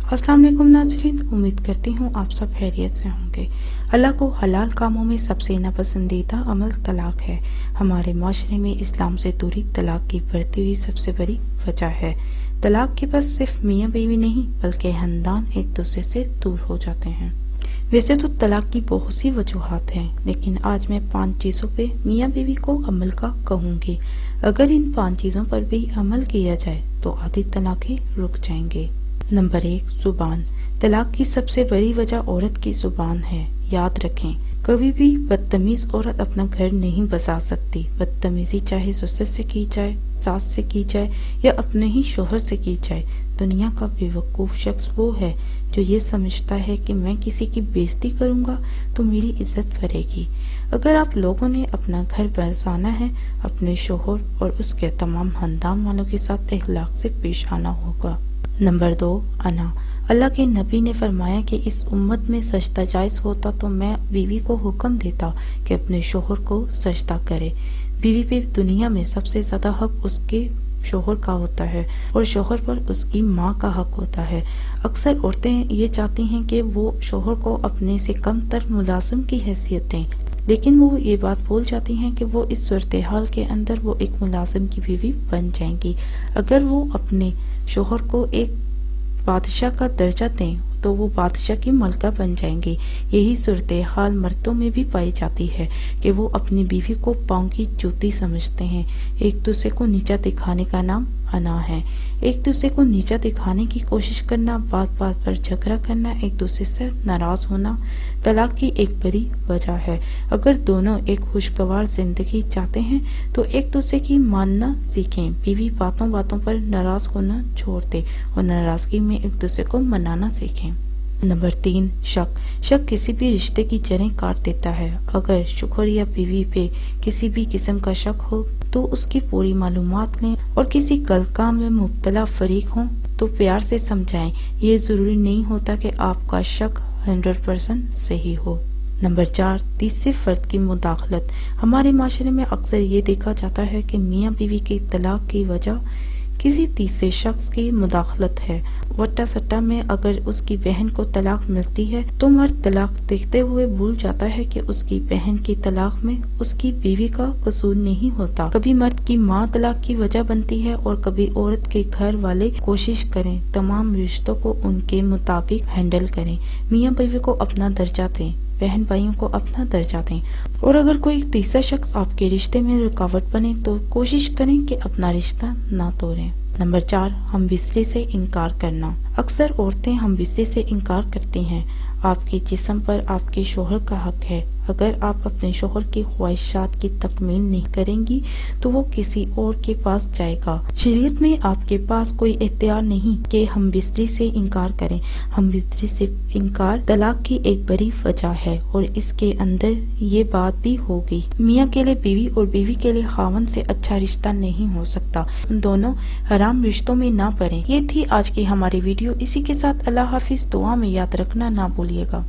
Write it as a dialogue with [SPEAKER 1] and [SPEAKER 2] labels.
[SPEAKER 1] अस्सलाम वालेकुम नाज़रीन, उम्मीद करती हूँ आप सब खैरियत से होंगे। अल्लाह को हलाल कामों में सबसे नापसंदीदा अमल तलाक है। हमारे माशरे में इस्लाम से दूरी तलाक की बढ़ती हुई सबसे बड़ी वजह है। तलाक के बाद सिर्फ मियाँ बीवी नहीं बल्कि खानदान एक दूसरे से दूर हो जाते हैं। वैसे तो तलाक की बहुत सी वजूहात हैं, लेकिन आज मैं 5 चीज़ों पे मियाँ बीवी को अमल का कहूँगी। अगर इन 5 चीज़ों पर भी अमल किया जाए तो आधी तलाक़ें रुक जाएंगे। नंबर 1, जुबान। तलाक की सबसे बड़ी वजह औरत की जुबान है। याद रखें, कभी भी बदतमीज औरत अपना घर नहीं बसा सकती। बदतमीजी चाहे ससुर से की जाए, सास से की जाए या अपने ही शोहर से की जाए। दुनिया का बेवकूफ़ शख्स वो है जो ये समझता है कि मैं किसी की बेइज्जती करूँगा तो मेरी इज्जत बढ़ेगी। अगर आप लोगों ने अपना घर बसाना है, अपने शोहर और उसके तमाम खानदान वालों के साथ इखलाक से पेश आना होगा। नंबर 2, अना। अल्लाह के नबी ने फरमाया कि इस उम्मत में सजदा जायज़ होता तो मैं बीवी को हुक्म देता कि अपने शोहर को सजदा करे। बीवी पे दुनिया में सबसे ज़्यादा हक उसके शोहर का होता है और शोहर पर उसकी माँ का हक होता है। अक्सर औरतें ये चाहती हैं कि वो शोहर को अपने से कम तर मुलाजिम की हैसियत दें, लेकिन वो ये बात भूल जाती हैं कि वो इस सूरत हाल के अंदर वो एक मुलाजिम की बीवी बन जाएंगी। अगर वो अपने शोहर को एक बादशाह का दर्जा दें तो वो बादशाह की मलका बन जाएंगी। यही सूरत हाल मर्दों में भी पाई जाती है कि वो अपनी बीवी को पाँव की जूती समझते हैं। एक दूसरे को नीचा दिखाने का नाम अना है। एक दूसरे को नीचा दिखाने की कोशिश करना, बात बात पर झगड़ा करना, एक दूसरे से नाराज होना तलाक की एक बड़ी वजह है। अगर दोनों एक खुशगवार जिंदगी चाहते हैं तो एक दूसरे की मानना सीखें। बीवी बातों बातों पर नाराज होना छोड़ दे और नाराजगी में एक दूसरे को मनाना सीखें। नंबर 3, शक। शक किसी भी रिश्ते की जड़ें काट देता है। अगर शोहर या बीवी पे किसी भी किस्म का शक हो तो उसकी पूरी मालूमात लें और किसी गलत काम में मुब्तला फरीक हों तो प्यार से समझाएं। ये ज़रूरी नहीं होता कि आपका शक 100% सही हो। नंबर 4, तीसरे फर्द की मुदाखलत। हमारे माशरे में अक्सर ये देखा जाता है कि मियाँ बीवी की तलाक की वजह किसी तीसरे शख्स की मुदाखलत है। वट्टा सट्टा में अगर उसकी बहन को तलाक मिलती है तो मर्द तलाक देखते हुए भूल जाता है कि उसकी बहन की तलाक में उसकी बीवी का कसूर नहीं होता। कभी मर्द की माँ तलाक की वजह बनती है और कभी औरत के घर वाले कोशिश करें तमाम रिश्तों को उनके मुताबिक हैंडल करें। मियाँ बीवी को अपना दर्जा दें, बहन भाइयों को अपना दर्जा दें और अगर कोई तीसरा शख्स आपके रिश्ते में रुकावट बने तो कोशिश करें कि अपना रिश्ता ना तोड़ें। नंबर 4, हम बिस्तरे से इनकार करना। अक्सर औरतें हम बिस्तरे से इनकार करती हैं। आपके जिस्म पर आपके शोहर का हक है। अगर आप अपने शोहर की ख्वाहिशात की तकमील नहीं करेंगी तो वो किसी और के पास जाएगा। शरीयत में आपके पास कोई इख्तियार नहीं कि हम बिस्तरी से इनकार करें। हम बिस्तरी से इनकार तलाक की एक बड़ी वजह है और इसके अंदर ये बात भी होगी, मियाँ के लिए बीवी और बीवी के लिए खावंद से अच्छा रिश्ता नहीं हो सकता। उन दोनों हराम रिश्तों में ना पड़ें। ये थी आज की हमारी वीडियो। इसी के साथ अल्लाह हाफिज। दुआ में याद रखना ना भूलिएगा।